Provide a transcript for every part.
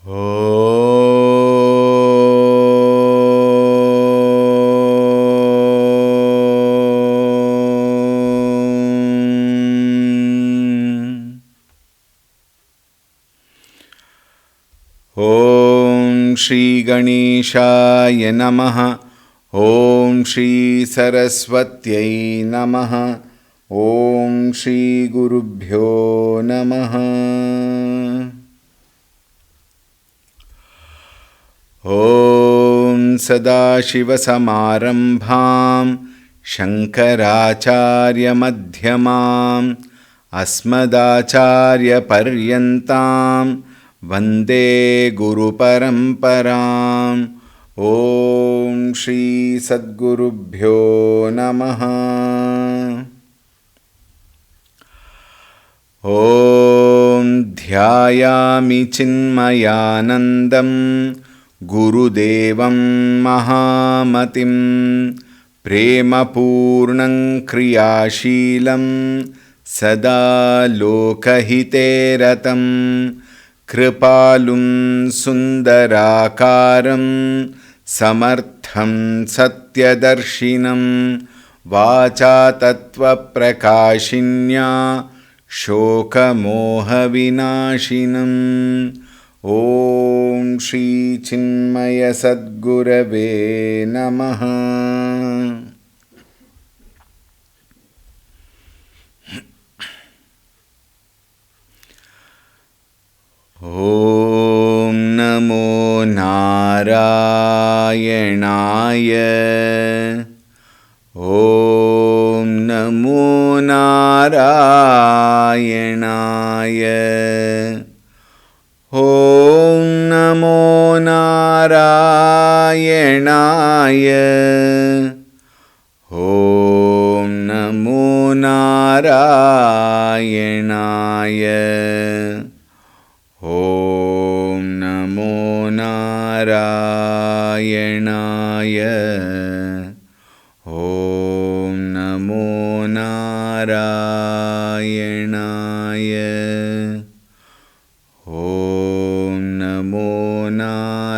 ॐ श्री गणेशाय नमः। ॐ श्री सरस्वत्यै नमः। ॐ श्री गुरुभ्यो नमः। ॐ सदाशिवसमारम्भां शङ्कराचार्यमध्यमाम् अस्मदाचार्यपर्यन्तां वन्दे गुरुपरम्पराम्। ॐ श्री सद्गुरुभ्यो नमः। ॐ ध्यायामि चिन्मयानन्दं गुरुदेवं महामतिं प्रेमपूर्णं क्रियाशीलं सदा लोकहिते रतं कृपालुं सुन्दराकारं समर्थं सत्यदर्शिनं वाचा तत्त्वप्रकाशिन्या शोकमोहविनाशिनम्। ॐ श्री चिन्मय सद्गुरवे नमः। ॐ नमो नारायणाय। ॐ नमो नारायणाय। ॐ नमो नारायणाय। ॐ नमो नारायणाय। ॐ नमो नारायणाय। ॐ नमो नारायणाय। ॐ नमो नारायणाय।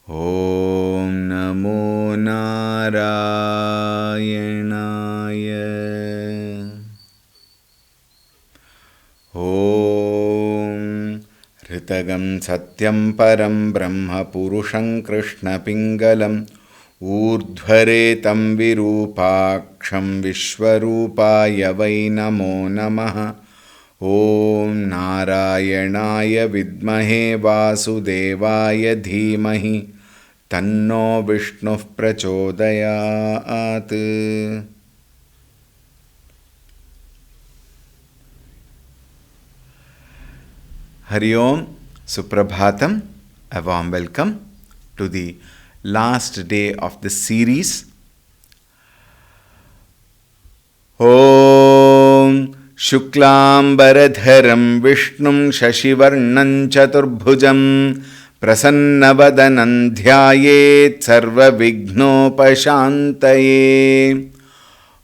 ॐ नमो नारायणाय। ॐ ऋतगं सत्यं परं ब्रह्म पुरुषं कृष्णपिङ्गलम् ऊर्ध्वरेतं विरूपाक्षं विश्वरूपाय वै नमो नमः। ॐ नारायणाय विद्महे वासुदेवाय धीमहि तन्नो विष्णुः प्रचोदयात्। Hari Om, Suprabhatam, a warm welcome to the last day of the series. Om Shuklambaradharam Vishnum Shashivarnam Chaturbhujam Prasannabadanam Dhyayet Sarva Vignopashantaye.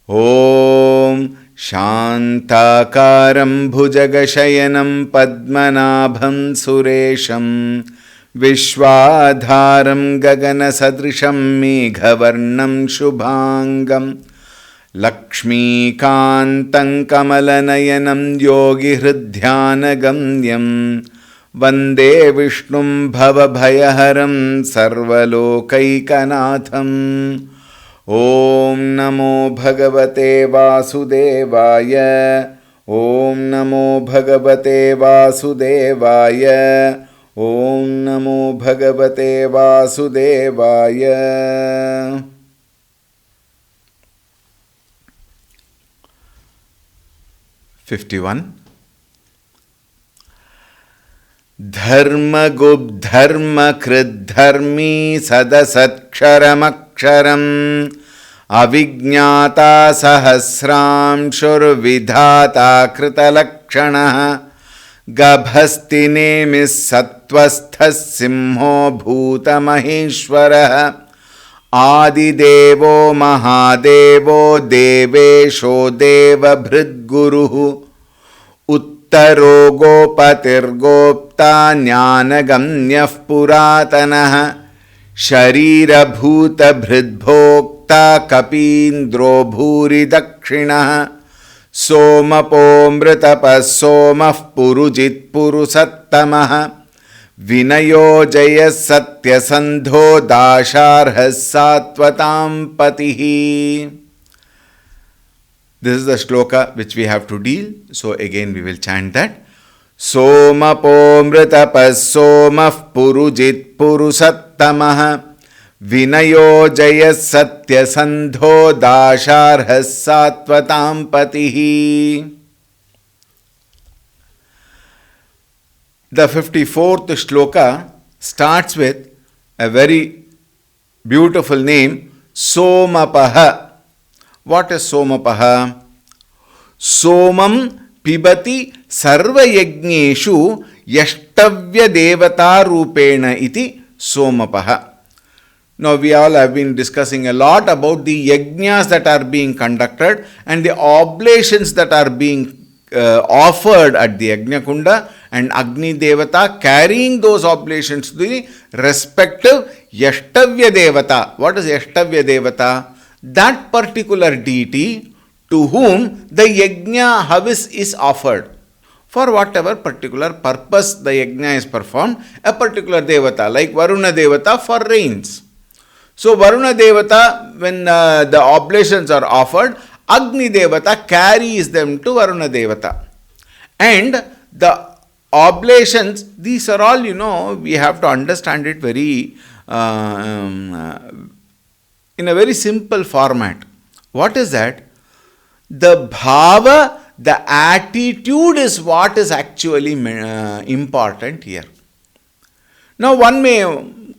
Om शान्ताकारं भुजगशयनं पद्मनाभं सुरेशं विश्वाधारं गगनसदृशं मेघवर्णं शुभांगं लक्ष्मीकान्तं कमलनयनं योगिहृद्ध्यानगम्यं वन्दे विष्णुं भवभयहरं सर्वलोकैकनाथम्। ॐ नमो भगवते वासुदेवाय। ॐ नमो भगवते वासुदेवाय। ॐ नमो भगवते वासुदेवाय। 51 धर्मगुब्धर्मकृद्धर्मी सदसत्क्षरमक्षरम् अविज्ञाता सहस्रांशुर्विधाता कृतलक्षणः Gabhasti नेमिः सत्त्वस्थः सिंहो भूतमहेश्वरः आदिदेवो महादेवो देवेशो देवभृद्गुरुः Uttaro gopatirgopta jnanaganyah puratanaha Sharira bhuta bhridbhokta kapindro bhuri dakshinaha Somapomritapas somah purujit purusattamaha Vinayo jaya satya sandho dasharhas satvatam patihi. This is the shloka which we have to deal. So again we will chant that. Somapomritapas somah purujit purusattamaha Vinayo jaya satya sandho dasharhas satvatam patihi. The 54th shloka starts with a very beautiful name, Somapaha. What is Somapaha? Somam pibati sarva yajneshu yashtavya devata rupena iti Somapaha. Now we all have been discussing a lot about the yajnas that are being conducted and the oblations that are being offered at the Yajna Kunda, and Agni Devata carrying those oblations to the respective Yashtavya Devata. What is Yashtavya Devata? That particular deity to whom the Yajna Havis is offered. For whatever particular purpose the Yajna is performed, a particular Devata, like Varuna Devata for rains. So Varuna Devata, when the oblations are offered, Agni Devata carries them to Varuna Devata. And the oblations, these are all, we have to understand it very in a very simple format. What is that? The bhava, the attitude is what is actually important here. Now one may,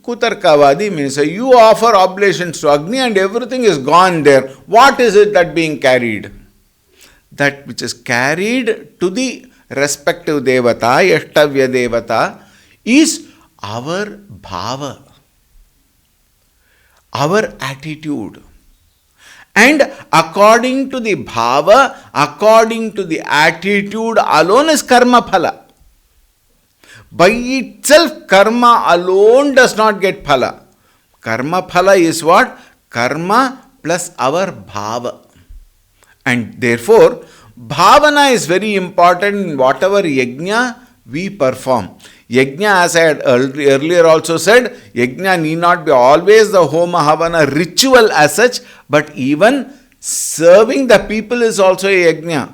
Kutarkavadi may say, you offer oblations to Agni and everything is gone there. What is it that being carried? That which is carried to the respective Devata, Yashtavya Devata, is our bhava, our attitude. And according to the bhava, according to the attitude alone is karma phala. By itself, karma alone does not get phala. Karma phala is what? Karma plus our bhava. And therefore, bhavana is very important in whatever yajna we perform. Yajna, as I had earlier also said, yajna need not be always the homa havana ritual as such, but even serving the people is also a yajna.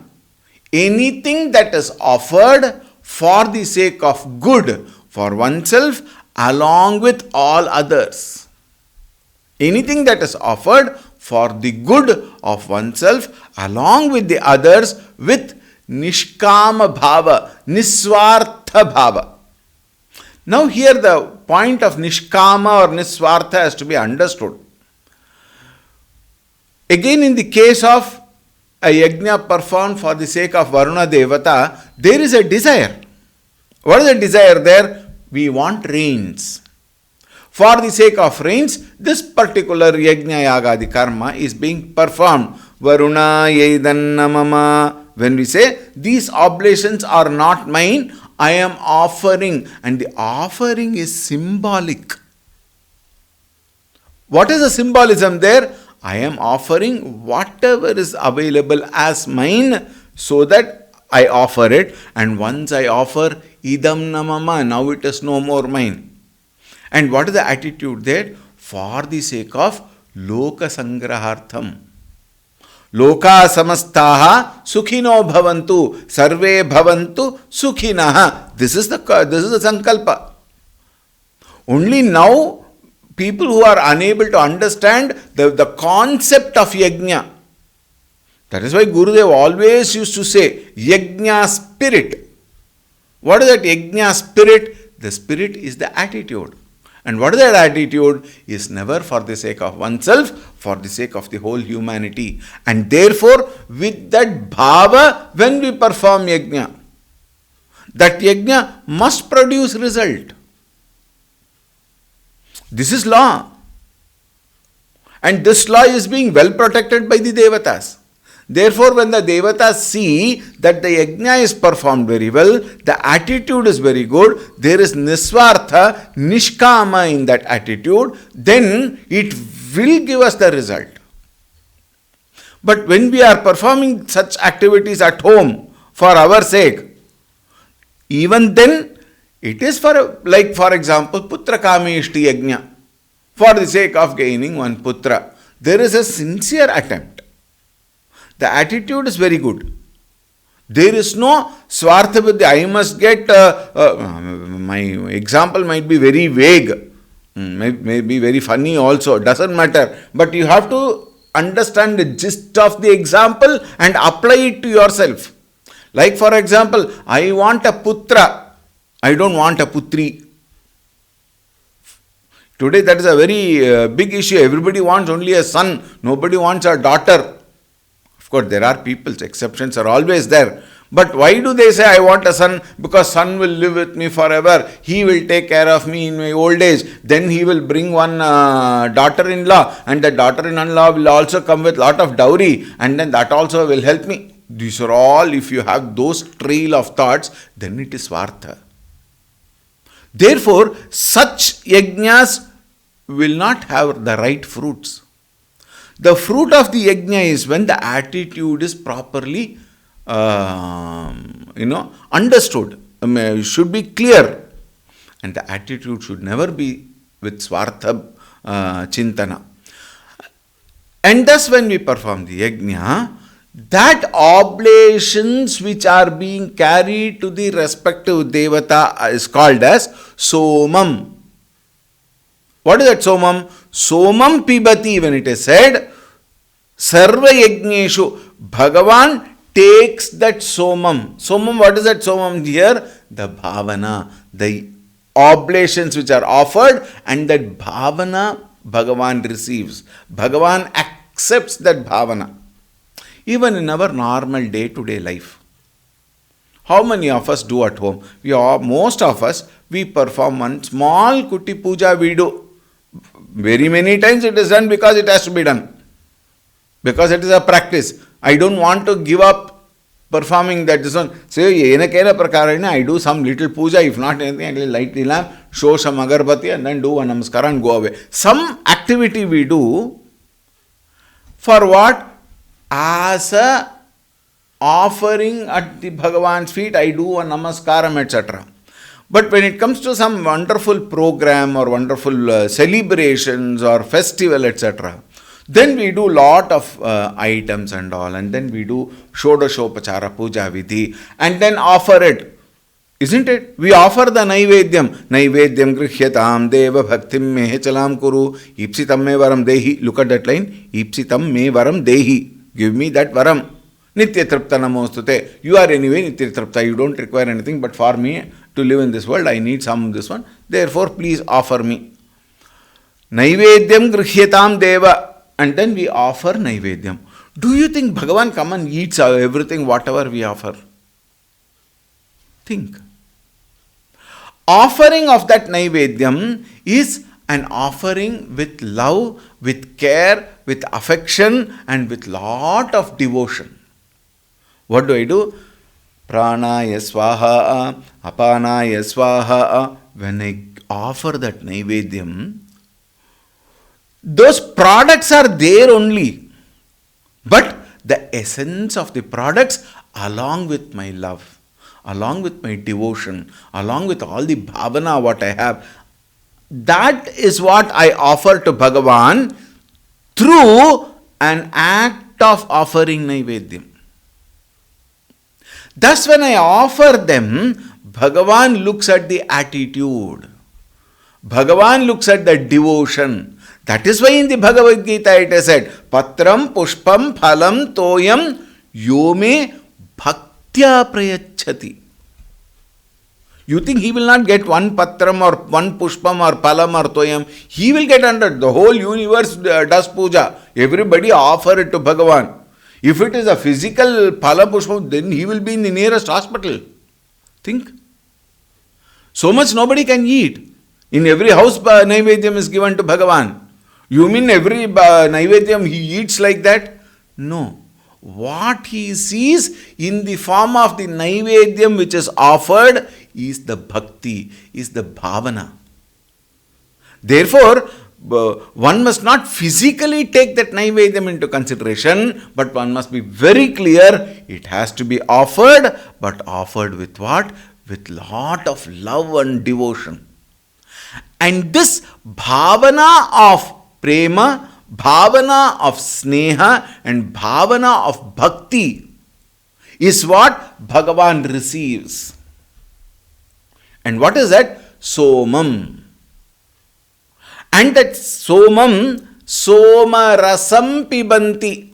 Anything that is offered for the sake of good for oneself along with all others. Anything that is offered for the good of oneself along with the others with nishkama bhava, niswartha bhava. Now here the point of nishkama or niswartha has to be understood. Again, in the case of a yajna performed for the sake of Varuna Devata, there is a desire. What is the desire there? We want rains. For the sake of rains, this particular yajna yagadi karma is being performed. Varuna yedannamama. When we say, these oblations are not mine, I am offering. And the offering is symbolic. What is the symbolism there? I am offering whatever is available as mine so that I offer it. And once I offer, idam namama, now it is no more mine. And what is the attitude there? For the sake of loka sangrahartham. Loka samastaha sukhino bhavantu, sarve bhavantu sukhinaha. This is the sankalpa. Only now people who are unable to understand the concept of yajna. That is why Gurudev always used to say, yajna spirit. What is that yajna spirit? The spirit is the attitude. And what is that attitude? Is never for the sake of oneself, for the sake of the whole humanity. And therefore, with that bhava, when we perform yajna, that yajna must produce result. This is law. And this law is being well protected by the devatas. Therefore, when the devatas see that the yajna is performed very well, the attitude is very good, there is nisvartha, nishkama in that attitude, then it will give us the result. But when we are performing such activities at home for our sake, even then it is for, like for example, putra kameshti yajna, for the sake of gaining one putra. There is a sincere attempt. The attitude is very good. There is no swartha buddhi. I must get, my example might be very vague, may be very funny also, doesn't matter. But you have to understand the gist of the example and apply it to yourself. Like for example, I want a putra, I don't want a putri. Today that is a very big issue. Everybody wants only a son, nobody wants a daughter. Of course, there are people's exceptions are always there. But why do they say I want a son? Because son will live with me forever. He will take care of me in my old age. Then he will bring one daughter-in-law, and the daughter-in-law will also come with lot of dowry, and then that also will help me. These are all, if you have those trail of thoughts, then it is svartha. Therefore, such yajnas will not have the right fruits. The fruit of the yajna is when the attitude is properly, understood. Should be clear. And the attitude should never be with swartha chintana. And thus when we perform the yajna, that oblations which are being carried to the respective devata is called as somam. What is that somam? Somam pibati, when it is said, sarva yajneshu, Bhagavan takes that somam. Somam, what is that somam here? The bhavana, the oblations which are offered, and that bhavana Bhagavan receives. Bhagavan accepts that bhavana. Even in our normal day-to-day life. How many of us do at home? Most of us, we perform one small kuti puja we do. Very many times it is done because it has to be done. Because it is a practice. I don't want to give up performing that. This one. Say, I do some little puja. If not anything, I will light the lamp, show some agarbati, and then do a namaskara and go away. Some activity we do for what? As a offering at the Bhagavan's feet, I do a namaskaram, etc. But when it comes to some wonderful program or wonderful celebrations or festival, etc., then we do lot of items and all, and then we do Shodashopachara Puja Vidhi, and then offer it. Isn't it? We offer the Naivedyam. Naivedyam grihyatam deva bhaktim mehe chalam kuru. Ipsitam me varam dehi. Look at that line. Ipsitam me varam dehi. Give me that varam. Nitya tripta namostute. You are anyway nitya tripta. You don't require anything, but for me to live in this world, I need some of this one. Therefore, please offer me. Naivedyam grihyatam deva. And then we offer Naivedyam. Do you think Bhagavan come and eats everything, whatever we offer? Think. Offering of that Naivedyam is an offering with love, with care, with affection, and with lot of devotion. What do? Pranaya swaha, apanaya swaha. When I offer that Naivedyam, those products are there only. But the essence of the products, along with my love, along with my devotion, along with all the bhavana what I have, that is what I offer to Bhagavan through an act of offering Naivedyam. Thus when I offer them, Bhagavan looks at the attitude. Bhagavan looks at the devotion. That is why in the Bhagavad Gita it is said, Patram pushpam phalam toyam yome bhaktya prayachati. You think he will not get one patram or one pushpam or phalam or toyam? He will get 100. The whole universe does puja. Everybody offer it to Bhagavan. If it is a physical phala pushpam, then he will be in the nearest hospital. Think. So much nobody can eat. In every house, Naivedyam is given to Bhagavan. You mean every Naivedyam he eats like that? No. what he sees in the form of the Naivedyam which is offered is the bhakti, is the bhavana. Therefore, one must not physically take that Naivedyam into consideration, but one must be very clear, it has to be offered, but offered with what? With lot of love and devotion. And this bhavana of prema, bhavana of sneha and bhavana of bhakti is what Bhagavan receives. And what is that? Somam. And that somam, soma rasam pibanti.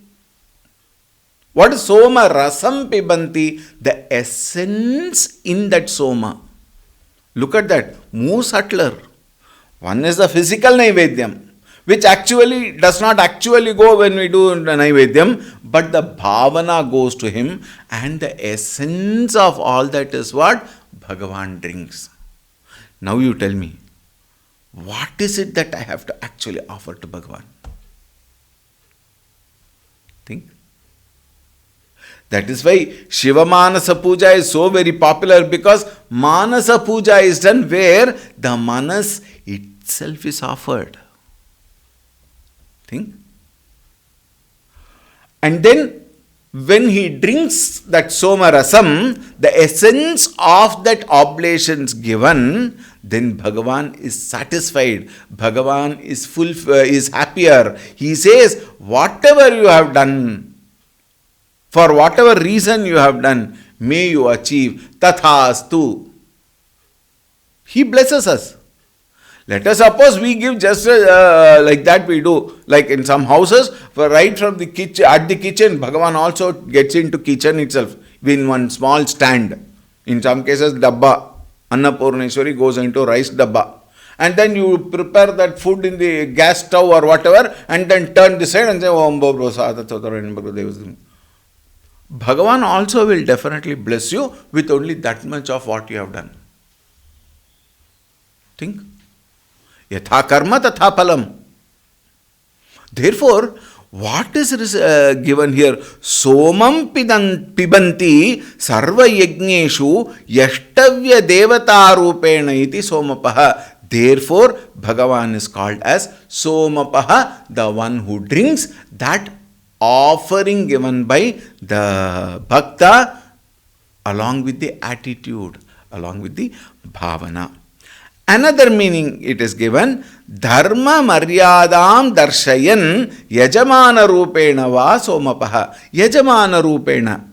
What is soma rasam pibanti? The essence in that soma. Look at that, more subtler. One is the physical Naivedyam, which actually does not actually go when we do Naivedyam, but the bhavana goes to him, and the essence of all that is what? Bhagavan drinks. Now you tell me, what is it that I have to actually offer to Bhagavan? Think. That is why Shiva Manasa Puja is so very popular, because Manasa Puja is done where the Manas itself is offered. Think. And then when he drinks that Soma Rasam, the essence of that oblations given, then Bhagavan is satisfied. Bhagavan is is happier. He says, whatever you have done, for whatever reason you have done, may you achieve. Tathastu. He blesses us. Let us suppose we give just like that we do. Like in some houses, right from the kitchen, at the kitchen, Bhagavan also gets into kitchen itself in one small stand. In some cases, dabba. Annapurneshwari goes into rice dabba. And then you prepare that food in the gas stove or whatever, and then turn the side and say, Om Bho Prasada Stotram. Bhagavan also will definitely bless you with only that much of what you have done. Think. Yatha karma tatha phalam. Therefore, what is given here? Somam pibanti sarva yajneshu yashtavya devata rupena iti somapaha. Therefore, Bhagavan is called as Somapaha, the one who drinks that offering given by the Bhakta along with the attitude, along with the bhavana. Another meaning it is given, Dharma Maryadam Darshayan Yajamana Rupena Va Somapaha. Yajamana Rupena.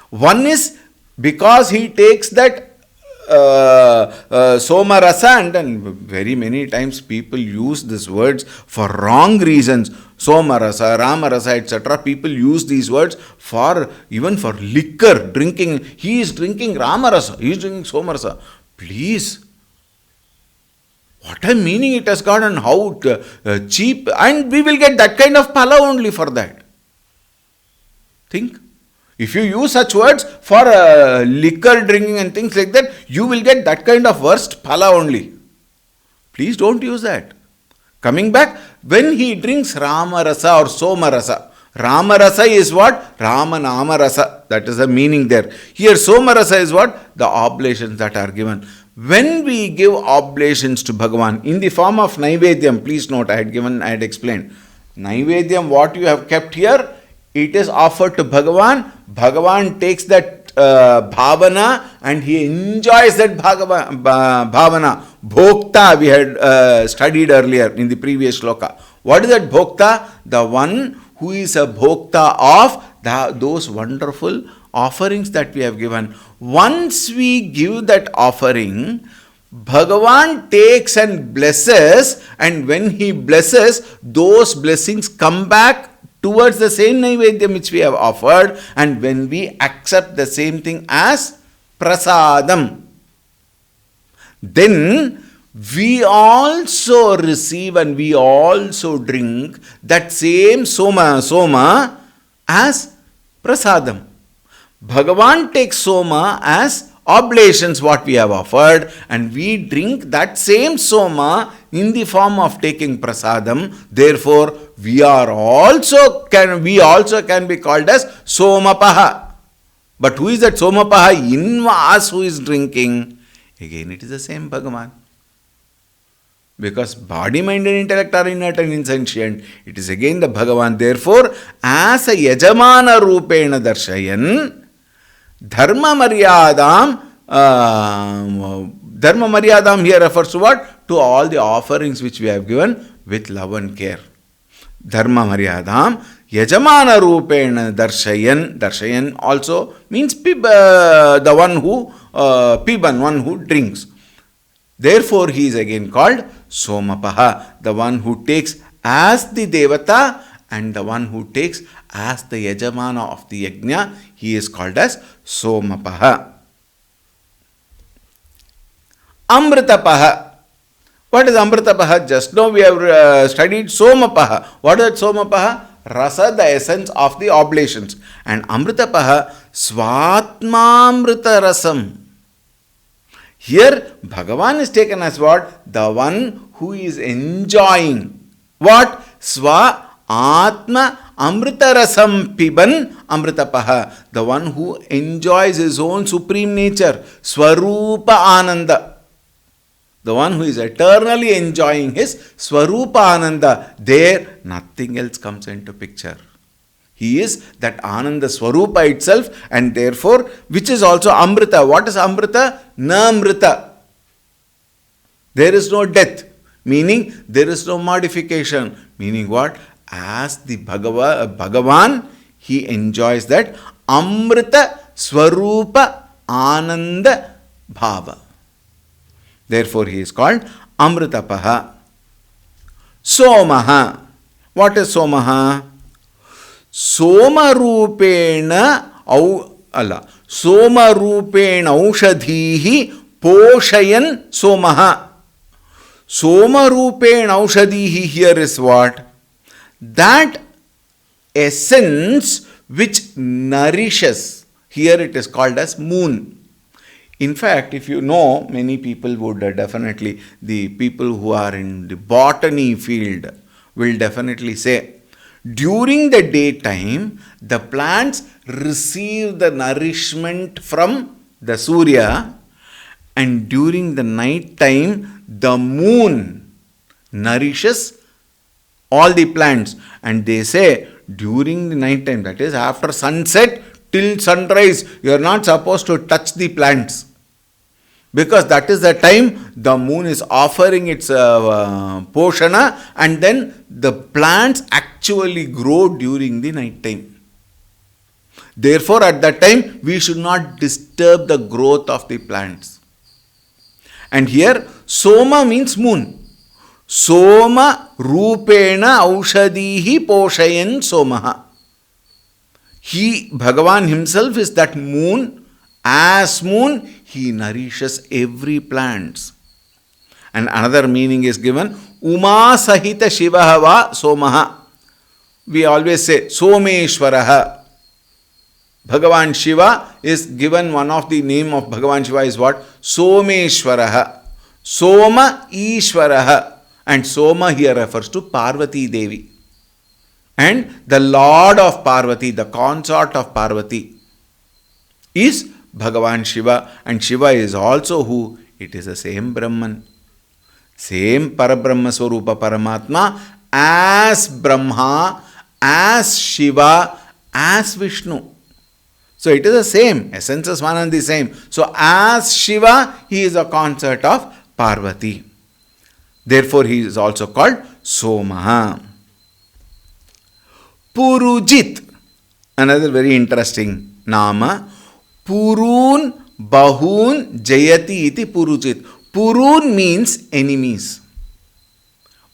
One is because he takes that Soma Rasa, and very many times people use these words for wrong reasons. Soma Rasa, Rama Rasa, etc. People use these words for even for liquor, drinking. He is drinking Rama Rasa, he is drinking Soma Rasa. Please. What a meaning it has got, and how cheap, and we will get that kind of phala only for that. Think. If you use such words for liquor drinking and things like that, you will get that kind of worst phala only. Please don't use that. Coming back, when he drinks Rama Rasa or Soma Rasa, Rama Rasa is what? Rama Nama Rasa. That is the meaning there. Here Soma Rasa is what? The oblations that are given. When we give oblations to Bhagavan in the form of Naivedyam, please note, I had explained. Naivedyam, what you have kept here, it is offered to Bhagavan. Bhagavan takes that bhavana and he enjoys that bhavana. Bhokta we had studied earlier in the previous shloka. What is that bhokta? The one who is a bhokta of those wonderful offerings that we have given. Once we give that offering, Bhagavan takes and blesses, and when he blesses, those blessings come back towards the same Naivedyam which we have offered, and when we accept the same thing as prasadam, then we also receive and we also drink that same soma as prasadam. Bhagavan takes soma as oblations what we have offered, and we drink that same soma in the form of taking prasadam. Therefore, we also can be called as Somapaha. But who is that Somapaha in us who is drinking? Again, it is the same Bhagavan. Because body, mind and intellect are inert and insentient. It is again the Bhagavan. Therefore, as a Yajamana Rupena Darshayan, Dharma Maryadam here refers to what? To all the offerings which we have given with love and care. Dharma Maryadam, Yajamana Rupena Darshayan. Darshayan also means the one who, Piban, one who drinks. Therefore, he is again called Somapaha, the one who takes as the Devata and the one who takes as the Yajamana of the Yajna. He is called as Somapaha. Amritapaha. What is Amritapaha? Just now we have studied Somapaha. What is Somapaha? Rasa, the essence of the oblations. And Amritapaha, Svatmamrita Rasam. Here, Bhagavan is taken as what? The one who is enjoying. What? Sva Atma Amrita Rasam Piban Amritapaha. The one who enjoys his own supreme nature. Swarupa Ananda. The one who is eternally enjoying his Swarupa Ananda. There, nothing else comes into picture. He is that Ananda Swarupa itself, and therefore, which is also Amrita. What is Amrita? Namrita. There is no death, meaning there is no modification. Meaning what? As the Bhagavan, he enjoys that Amrita Swarupa Ananda Bhava. Therefore, he is called Amritapaha. Somaha. What is Somaha? Soma Rupena Aushadhihi Poshayan Somaha. Soma Rupena Aushadhihi here is what? That essence which nourishes. Here it is called as moon. In fact, if you know, many people would definitely, the people who are in the botany field will definitely say, during the daytime, the plants receive the nourishment from the Surya, and during the night time, the moon nourishes all the plants. And they say, during the night time, that is after sunset till sunrise, you are not supposed to touch the plants. Because that is the time the moon is offering its poshana, and then the plants actually grow during the night time. Therefore, at that time, we should not disturb the growth of the plants. And here, Soma means moon. Soma Rupena Aushadhihi Poshayan Somaha. He, Bhagavan himself, is that moon. As moon, he nourishes every plant. And another meaning is given, Uma Sahita Shivahava Somaha. We always say Someshwaraha. Bhagavan Shiva is given, one of the name of Bhagavan Shiva is what? Someshwaraha. Soma Ishwaraha. And Soma here refers to Parvati Devi. And the Lord of Parvati, the consort of Parvati, is Bhagavan Shiva. And Shiva is also who? It is the same Brahman. Same Parabrahma Swarupa Paramatma as Brahma, as Shiva, as Vishnu. So it is the same. Essence is one and the same. So as Shiva, he is a consort of Parvati. Therefore, he is also called Somaha. Purujit. Another very interesting nama. Purun Bahun Jayati iti Purujit. Purun means enemies.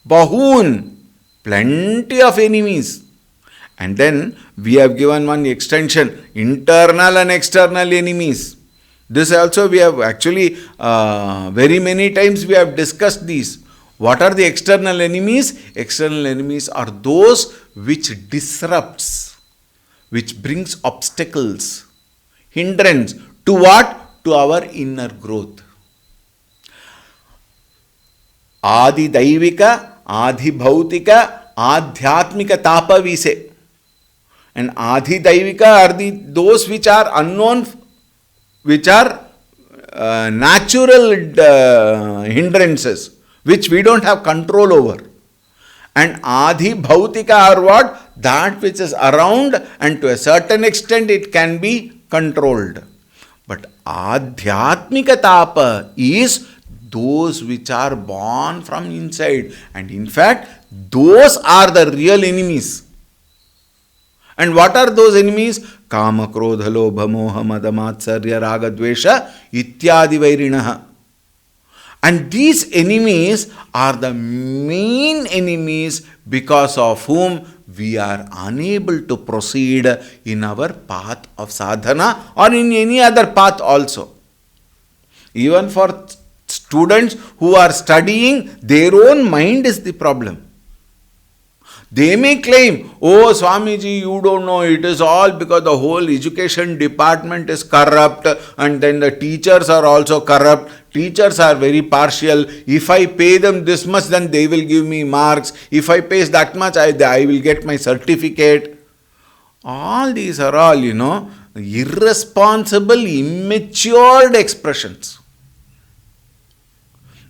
Bahun, plenty of enemies. And then we have given one extension, internal and external enemies. This also we have actually very many times we have discussed these. What are the external enemies? External enemies are those which disrupts, which brings obstacles, hindrance to what? To our inner growth. Adi Daivika, Adi Bhautika, Adhyatmika tapa we say. And Adhidaivika are those which are unknown, which are natural hindrances, which we don't have control over. And Adhi Bhautika are what? That which is around, and to a certain extent it can be controlled. But Adhyatmika Tapa is those which are born from inside. And in fact, those are the real enemies. And what are those enemies? Kama, Krodha, Lobha, Moha, Mada, Matsarya, Raga, Dvesha, Ityadi Vairinaha. And these enemies are the main enemies because of whom we are unable to proceed in our path of sadhana or in any other path also. Even for students who are studying, their own mind is the problem. They may claim, oh Swamiji, you don't know, it is all because the whole education department is corrupt and then the teachers are also corrupt. Teachers are very partial. If I pay them this much, then they will give me marks. If I pay that much, I will get my certificate. All these are all, irresponsible, immature expressions.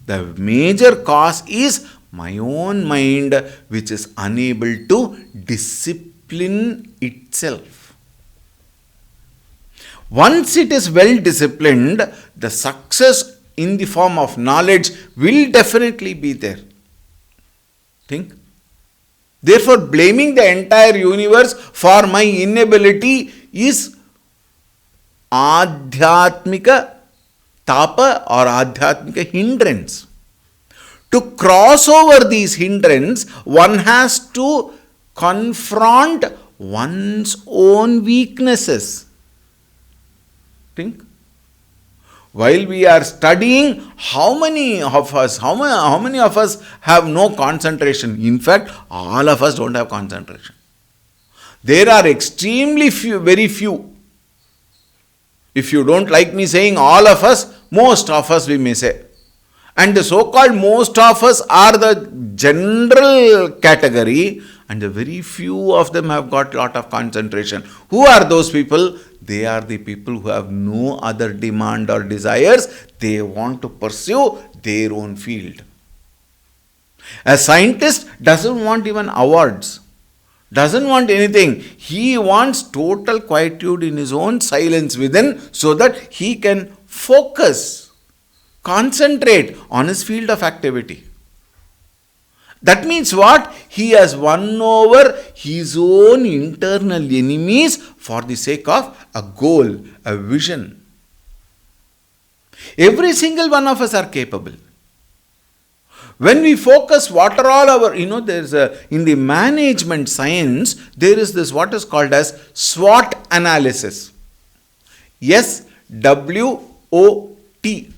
The major cause is my own mind, which is unable to discipline itself. Once it is well disciplined, the success in the form of knowledge will definitely be there. Think. Therefore, blaming the entire universe for my inability is Adhyatmika Tapa or Adhyatmika hindrance. To cross over these hindrances, one has to confront one's own weaknesses. Think. While we are studying, how many of us have no concentration? In fact, all of us don't have concentration. There are extremely few, very few. If you don't like me saying all of us, most of us we may say. And the so-called most of us are the general category, and the very few of them have got a lot of concentration. Who are those people? They are the people who have no other demand or desires. They want to pursue their own field. A scientist doesn't want even awards, doesn't want anything. He wants total quietude in his own silence within so that he can focus, concentrate on his field of activity. That means what? He has won over his own internal enemies for the sake of a goal, a vision. Every single one of us are capable. When we focus what are all our, there's in the management science, there is this what is called as SWOT analysis. SWOT,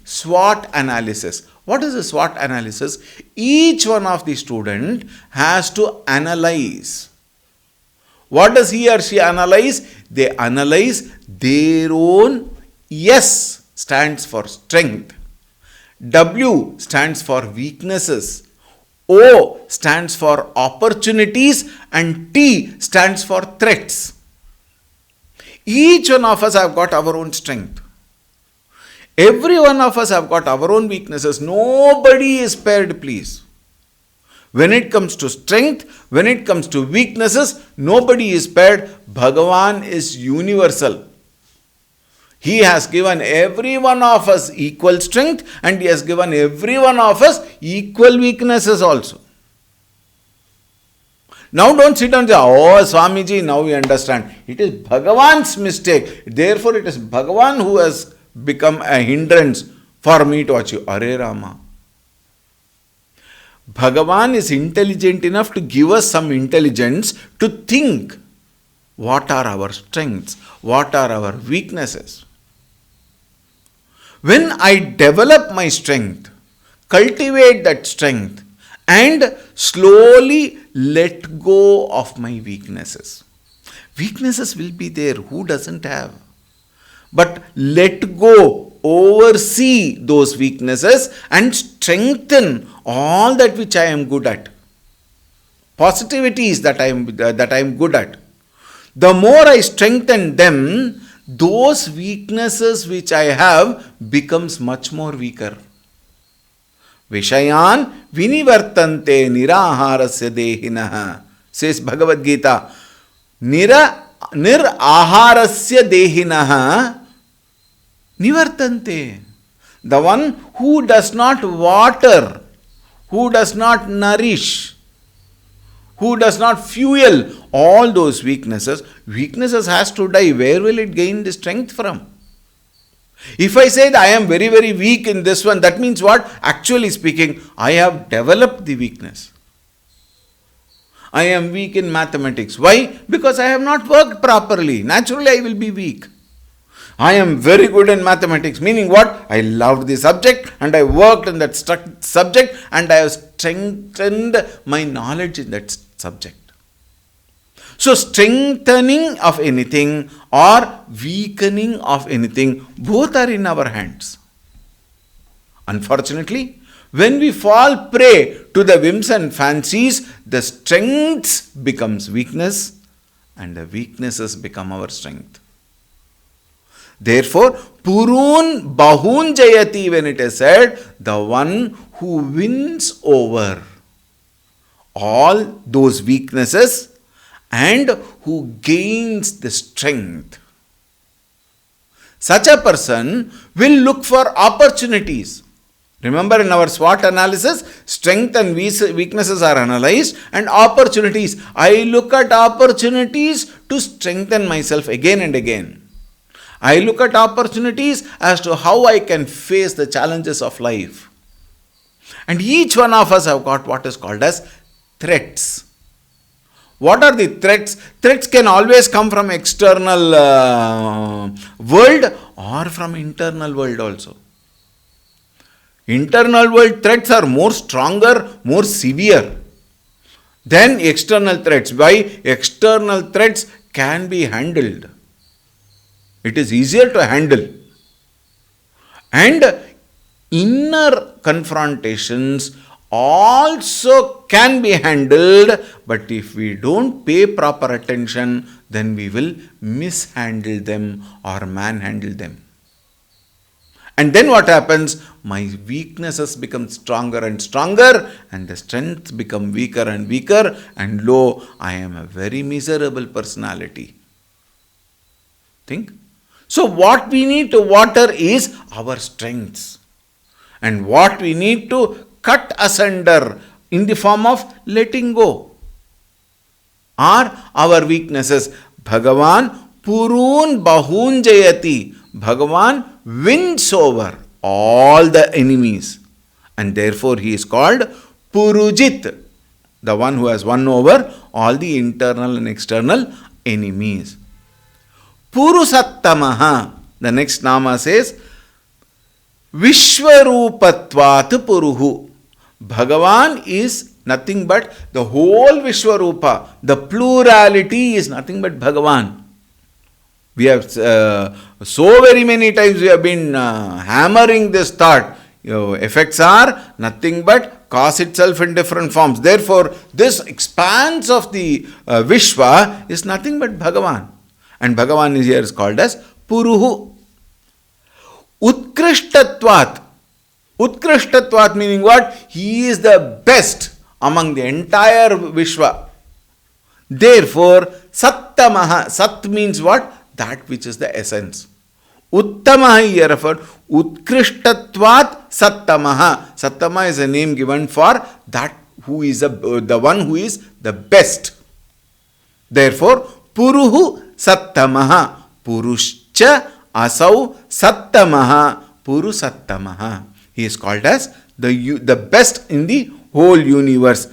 SWOT analysis. What is a SWOT analysis? Each one of the student has to analyze. What does he or she analyze? They analyze their own. S stands for strength. W stands for weaknesses. O stands for opportunities, and T stands for threats. Each one of us have got our own strength. Every one of us have got our own weaknesses. Nobody is spared, please. When it comes to strength, when it comes to weaknesses, nobody is spared. Bhagavan is universal. He has given every one of us equal strength, and he has given every one of us equal weaknesses also. Now don't sit down and say, oh Swamiji, now we understand. It is Bhagavan's mistake. Therefore it is Bhagavan who has become a hindrance for me to achieve. Are Rama. Bhagavan is intelligent enough to give us some intelligence to think what are our strengths, what are our weaknesses. When I develop my strength, cultivate that strength, and slowly let go of my weaknesses. Weaknesses will be there. Who doesn't have? But let go, oversee those weaknesses and strengthen all that which I am good at. positivities that I am good at, the more I strengthen them, those weaknesses which I have becomes much more weaker. Vishayan vinivartante niraharasya dehinaha, says Bhagavad Gita. Niraharasya dehinaha nivartante. The one who does not water, who does not nourish, who does not fuel all those weaknesses has to die. Where will it gain the strength from? If I say that I am very, very weak in this one, that means what? Actually speaking, I have developed the weakness. I am weak in mathematics. Why? Because I have not worked properly. Naturally, I will be weak. I am very good in mathematics, meaning what? I loved the subject and I worked in that subject and I have strengthened my knowledge in that subject. So, strengthening of anything or weakening of anything, both are in our hands. Unfortunately, when we fall prey to the whims and fancies, the strengths becomes weakness and the weaknesses become our strength. Therefore, Purun Bahun Jayati, when it is said, the one who wins over all those weaknesses and who gains the strength. Such a person will look for opportunities. Remember, in our SWOT analysis, strength and weaknesses are analyzed and opportunities. I look at opportunities to strengthen myself again and again. I look at opportunities as to how I can face the challenges of life. And each one of us have got what is called as threats. What are the threats? Threats can always come from external world or from internal world also. Internal world threats are more stronger, more severe than external threats. Why? External threats can be handled. It is easier to handle. And inner confrontations also can be handled, but if we don't pay proper attention, then we will mishandle them or manhandle them. And then what happens? My weaknesses become stronger and stronger, and the strengths become weaker and weaker, and lo, I am a very miserable personality. Think? So what we need to water is our strengths. And what we need to cut asunder in the form of letting go are our weaknesses. Bhagavan Purun Bahun Jayati. Bhagavan wins over all the enemies. And therefore he is called Purujit, the one who has won over all the internal and external enemies. Purusattamaha. The next nama says, Vishwarupatvat Puruhu. Bhagavan is nothing but the whole Vishwarupa. The plurality is nothing but Bhagavan. We have so very many times we have been hammering this thought. Effects are nothing but cause itself in different forms. Therefore, this expanse of the Vishwa is nothing but Bhagavan. And Bhagavan is here called as Puruhu. Utkrishtatvat. Utkrishtatvat meaning what? He is the best among the entire Vishwa. Therefore, Sattamaha. Sat means what? That which is the essence. Uttamaha here referred. Utkrishtatvat Sattamaha. Sattama is a name given for that who is the one who is the best. Therefore, Puruhu Sattamaha. Purushcha Asau Sattamaha. Purusattamaha. He is called as the best in the whole universe.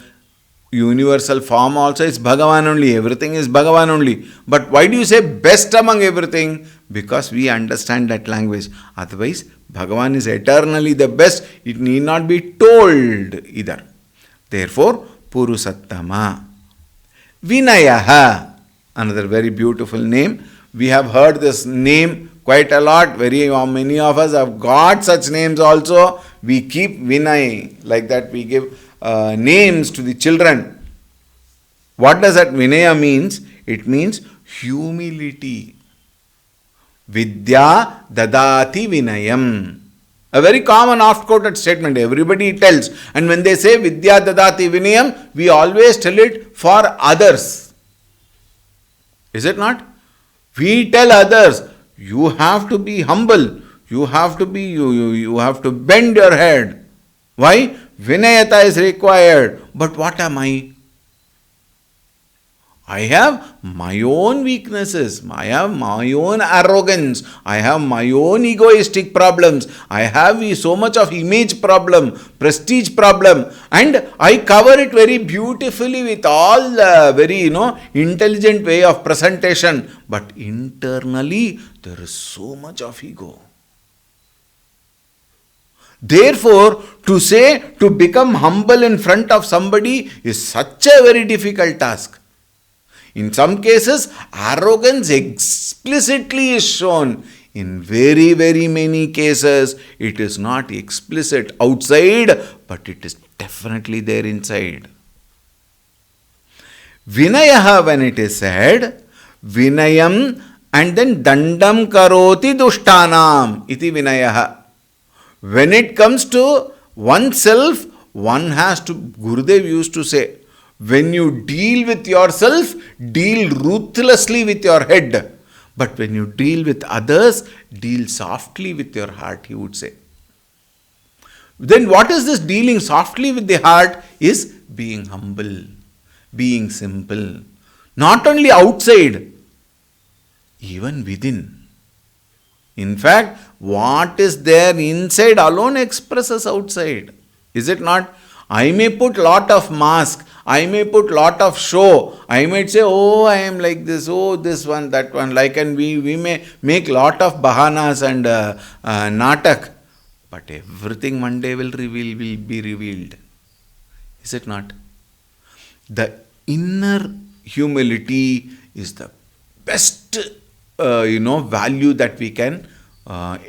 Universal form also is Bhagavan only. Everything is Bhagavan only. But why do you say best among everything? Because we understand that language. Otherwise, Bhagavan is eternally the best. It need not be told either. Therefore, Purusattama. Vinayaha. Another very beautiful name. We have heard this name quite a lot. Very many of us have got such names also. We keep Vinay. Like that we give names to the children. What does that Vinaya means? It means humility. Vidya dadati Vinayam. A very common oft-quoted statement. Everybody tells. And when they say Vidya dadati Vinayam, we always tell it for others. Is it not? We tell others, you have to be humble. You have to be, you have to bend your head. Why? Vinayata is required. But what am I? I have my own weaknesses. I have my own arrogance. I have my own egoistic problems. I have so much of image problem, prestige problem. And I cover it very beautifully with all very, intelligent way of presentation. But internally, there is so much of ego. Therefore, to become humble in front of somebody is such a very difficult task. In some cases, arrogance explicitly is shown. In very, very many cases, it is not explicit outside, but it is definitely there inside. Vinayaha, when it is said, Vinayam and then Dandam Karoti Dushtanam iti Vinayaha. When it comes to oneself, one has to, Gurudev used to say, when you deal with yourself, deal ruthlessly with your head. But when you deal with others, deal softly with your heart, he would say. Then what is this dealing softly with the heart? Is being humble, being simple. Not only outside, even within. In fact, what is there inside alone expresses outside. Is it not? I may put lot of mask, I may put lot of show, I might say, oh, I am like this, oh, this one, that one, like, and we may make lot of bahanas and natak, but everything one day will be revealed. Is it not? The inner humility is the best, value that we can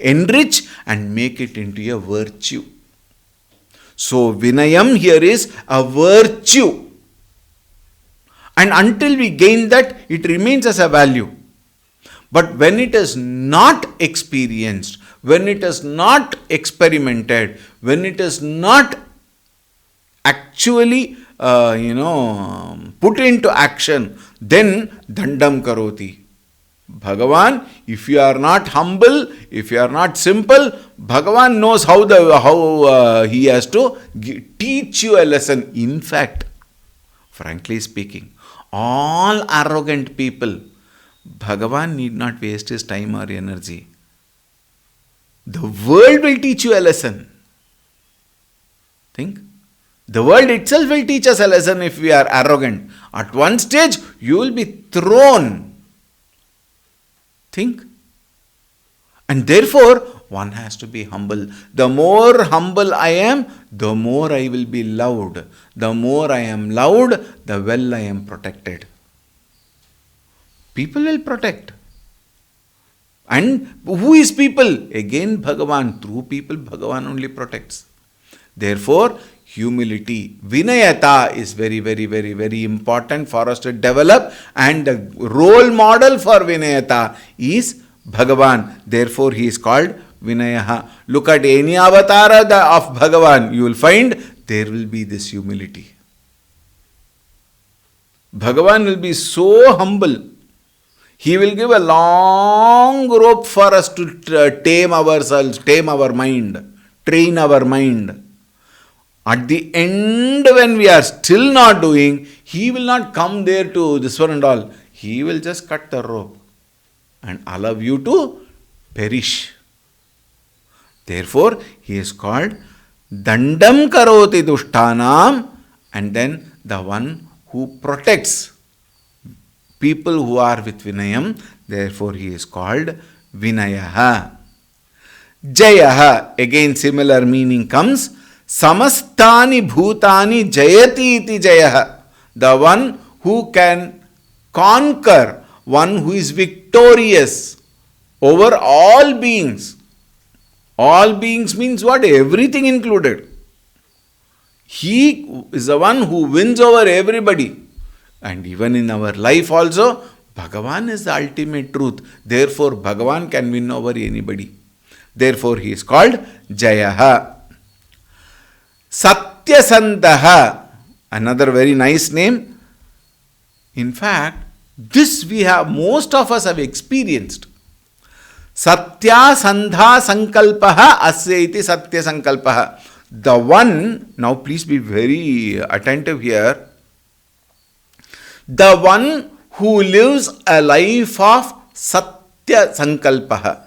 enrich and make it into a virtue. So, Vinayam here is a virtue. And until we gain that, it remains as a value. But when it is not experienced, when it is not experimented, when it is not actually, put into action, then Dandam Karoti. Bhagavan, if you are not humble, if you are not simple, Bhagavan knows how he has to teach you a lesson. In fact, frankly speaking, all arrogant people, Bhagavan need not waste his time or energy. The world will teach you a lesson. Think. The world itself will teach us a lesson if we are arrogant. At one stage, you will be thrown. Think. And therefore, one has to be humble. The more humble I am, the more I will be loved. The more I am loved, the well I am protected. People will protect. And who is people? Again, Bhagavan. Through people, Bhagavan only protects. Therefore, humility, Vinayata is very, very, very, very important for us to develop, and the role model for Vinayata is Bhagavan. Therefore, he is called Vinayaha. Look at any avatar of Bhagavan, you will find there will be this humility. Bhagavan will be so humble. He will give a long rope for us to tame ourselves, tame our mind, train our mind. At the end, when we are still not doing, he will not come there to this one and all. He will just cut the rope and allow you to perish. Therefore, he is called Dandam Karoti Dushtanam, and then the one who protects people who are with Vinayam. Therefore, he is called Vinayaha. Jayaha, again similar meaning comes. Samastani bhutani jayati iti jayaha. The one who can conquer, one who is victorious over all beings. All beings means what? Everything included. He is the one who wins over everybody. And even in our life also, Bhagavan is the ultimate truth. Therefore, Bhagavan can win over anybody. Therefore, he is called Jayaha. Satyasantaha, another very nice name. In fact, this we have, most of us have experienced. Satya Sandha Sankalpaha Asya iti Satya Sankalpaha. The one, now please be very attentive here, the one who lives a life of Satya Sankalpaha.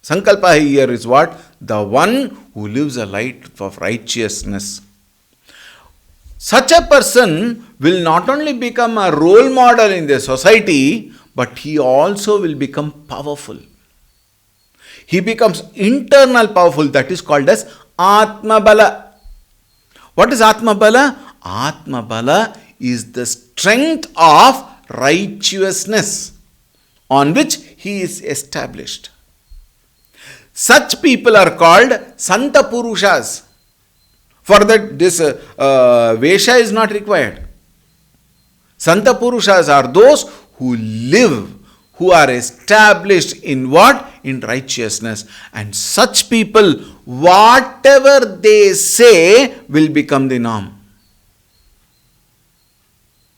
Sankalpa here is what? The one who lives a life of righteousness. Such a person will not only become a role model in the society, but he also will become powerful. He becomes internal powerful. That is called as Atma Bala. What is Atma Bala? Atma Bala is the strength of righteousness on which he is established. Such people are called Santa Purushas. For that, this Vesha is not required. Santa Purushas are those who live, who are established in what? In righteousness. And such people, whatever they say will become the norm.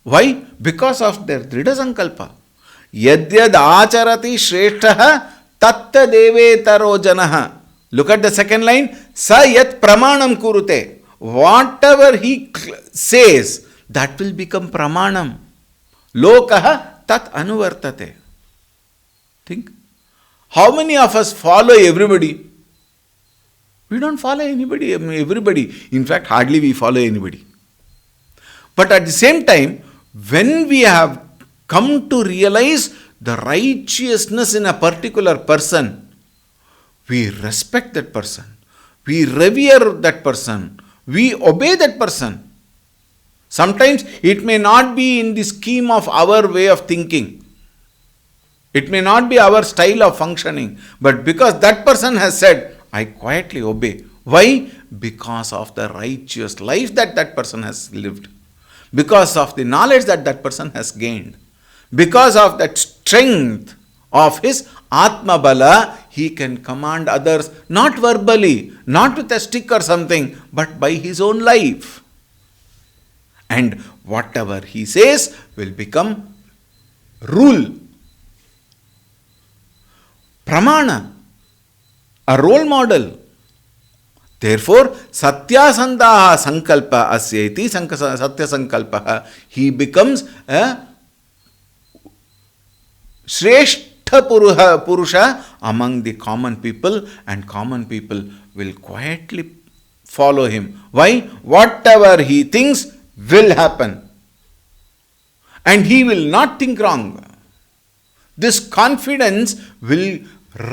Why? Because of their Dridha Sankalpa. Yadyad acharati shreshtaha tatta devetaro janaha. Look at the second line. Sa yat pramanam kurute. Whatever he says, that will become pramanam. Lokaha tat anuvartate. Think. How many of us follow everybody? We don't follow everybody. In fact, hardly we follow anybody. But at the same time, when we have come to realize the righteousness in a particular person, we respect that person. We revere that person. We obey that person. Sometimes it may not be in the scheme of our way of thinking. It may not be our style of functioning. But because that person has said, I quietly obey. Why? Because of the righteous life that that person has lived. Because of the knowledge that that person has gained. Because of that strength of his Atma Bala, he can command others, not verbally, not with a stick or something, but by his own life. And whatever he says will become rule. Pramana, a role model. Therefore, Satya Sandaha Sankalpa Asyati Satya Sankalpaha, he becomes a Shrestha Purusha among the common people, and common people will quietly follow him. Why? Whatever he thinks will happen. And he will not think wrong. This confidence will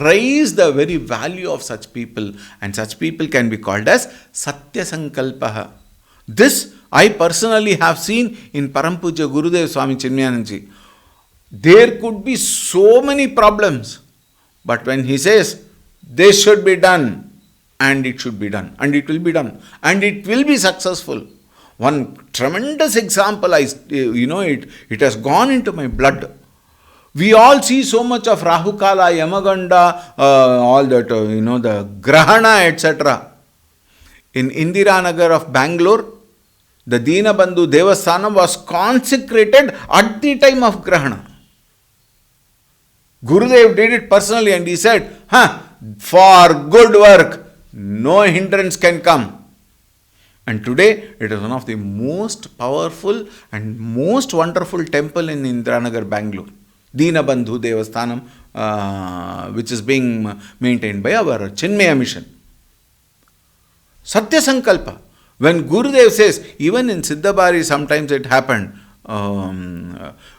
raise the very value of such people, and such people can be called as Satya Sankalpaha. This I personally have seen in Parampuja Gurudev Swami Chinmayananji. There could be so many problems, but when he says, this should be done, and it should be done, and it will be done, and it will be successful. One tremendous example, it has gone into my blood. We all see so much of Rahukala, Yamaganda, all that, the Grahana, etc. In Indiranagar of Bangalore, the Deenabandhu Devasthanam was consecrated at the time of Grahana. Gurudev did it personally and he said, for good work, no hindrance can come. And today, it is one of the most powerful and most wonderful temple in Indiranagar, Bangalore. Deenabandhu Devasthanam, which is being maintained by our Chinmaya mission. Satya Sankalpa. When Gurudev says, even in Siddhabari sometimes it happened.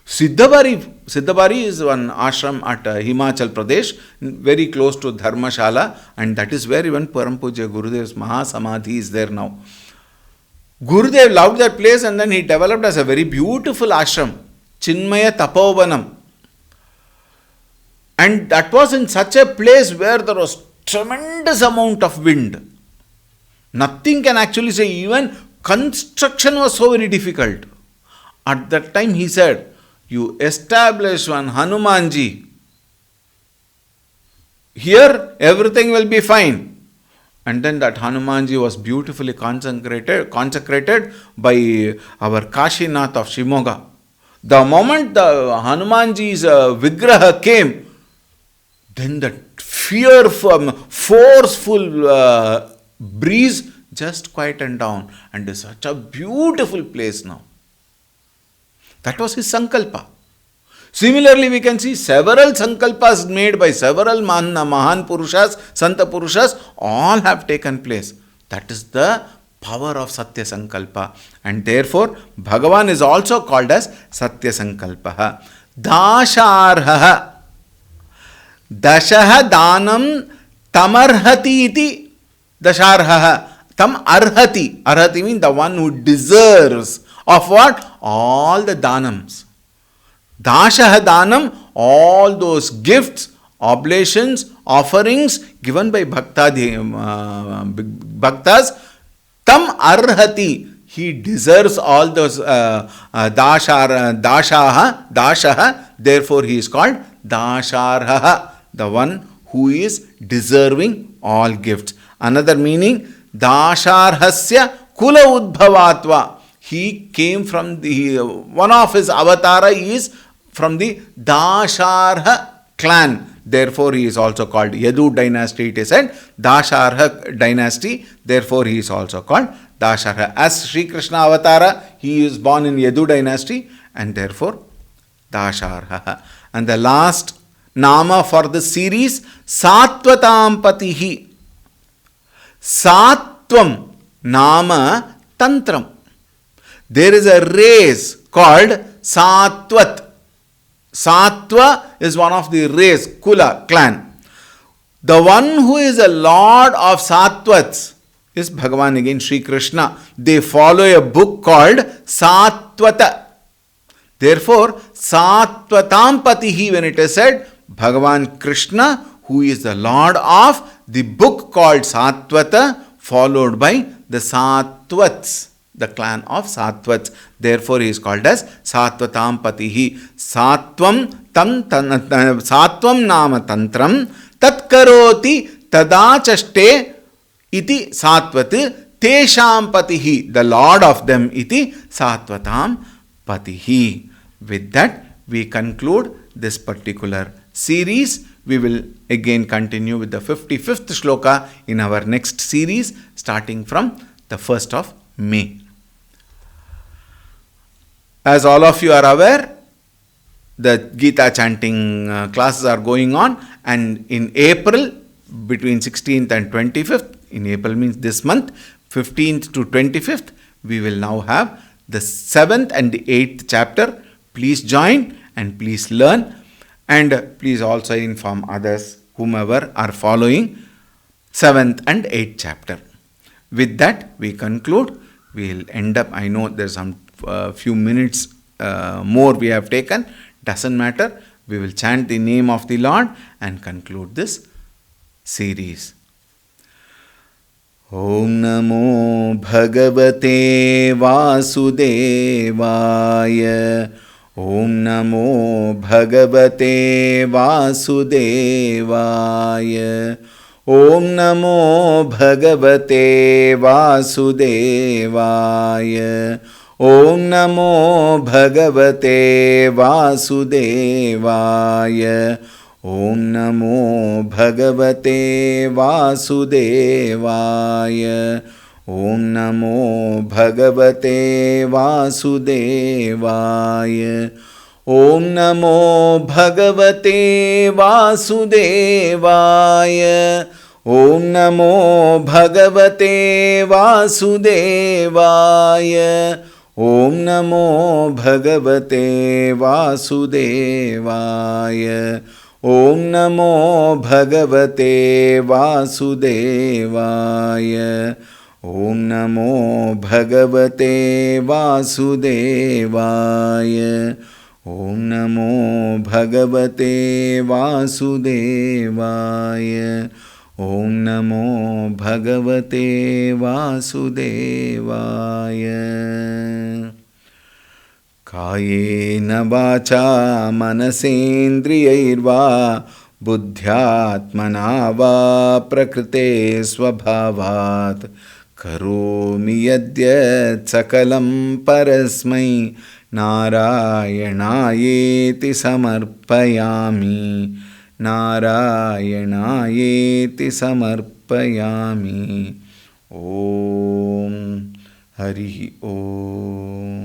Siddhabari is one ashram at Himachal Pradesh, very close to Dharmashala, and that is where even Parampuja Gurudev's Mahasamadhi is there now. Gurudev loved that place and then he developed as a very beautiful ashram, Chinmaya Tapovanam. And that was in such a place where there was tremendous amount of wind. Nothing can actually say, even construction was so very difficult. At that time he said, you establish one Hanumanji. Here everything will be fine. And then that Hanumanji was beautifully consecrated by our Kashinath of Shimoga. The moment the Hanumanji's Vigraha came, then that forceful breeze just quietened down, and it's such a beautiful place now. That was his sankalpa. Similarly, we can see several sankalpas made by several Mahan Purushas, Santa Purushas, all have taken place. That is the power of Satya Sankalpa. And therefore, Bhagavan is also called as Satya Sankalpa. Dasharha. Dashaha Danam Tamarhati iti Dasharha. Tam Arhati. Arhati means the one who deserves of what? All the Danams. Dashaha Danam, all those gifts, oblations, offerings given by bhaktas, tam arhati, he deserves all those dashaha, therefore he is called dasharha, the one who is deserving all gifts. Another meaning, dasharhasya kula udbhavatva, he came from the, one of his avatara is from the Dasharha clan. Therefore, he is also called Yadu dynasty. It is said Dasharha dynasty. Therefore, he is also called Dasharha. As Sri Krishna Avatara, he is born in Yadu dynasty, and therefore Dasharha. And the last Nama for the series, Sattvatam Patihi. Sattvam Nama Tantram. There is a race called Sattvat. Sattva is one of the race, Kula, clan. The one who is a lord of Sattvats is Bhagavan again, Sri Krishna. They follow a book called Sattvata. Therefore, Sattvatam Patihi, when it is said, Bhagavan Krishna, who is the lord of the book called Sattvata, followed by the Sattvats, the clan of Sattvats. Therefore, he is called as Sattvatam Patihi. Sattvam nama tantram tatkaroti tadachaste iti Sattvat tesham patihi. The Lord of them iti Sattvatam Patihi. With that, we conclude this particular series. We will again continue with the 55th shloka in our next series, starting from the 1st of May. As all of you are aware, the Gita chanting classes are going on, and in April, between 16th and 25th, in April means this month, 15th to 25th, we will now have the 7th and the 8th chapter. Please join and please learn, and please also inform others, whomever are following 7th and 8th chapter. With that, we conclude. We will end up, I know there's some few minutes more we have taken, doesn't matter. We will chant the name of the Lord and conclude this series. Om Namo Bhagavate Vasudevaya. Om Namo Bhagavate Vasudevaya. Om Namo Bhagavate Vasudevaya. Om Namo Bhagavate Vasudevaya. Om Namo Bhagavate Vasudevaya. Om Namo Bhagavate Vasudevaya. Om Namo Bhagavate Vasudevaya. Om Namo Bhagavate Vasudevaya. Om Namo Bhagavate Vasudevaya. Om Namo Bhagavate Vasudevaya. Om Namo Bhagavate Vasudevaya. Om Namo Bhagavate Vasudevaya. Om Namo Bhagavate Vasudevaya. कायेन वाचा मनसेन्द्रियैर्वा बुद्ध्यात्मना वा प्रकृते स्वभावात् करोमि यद्यत् सकलं परस्मै नारायणायेति समर्पयामि नारायणायेति समर्पयामि। ॐ हरि ओम।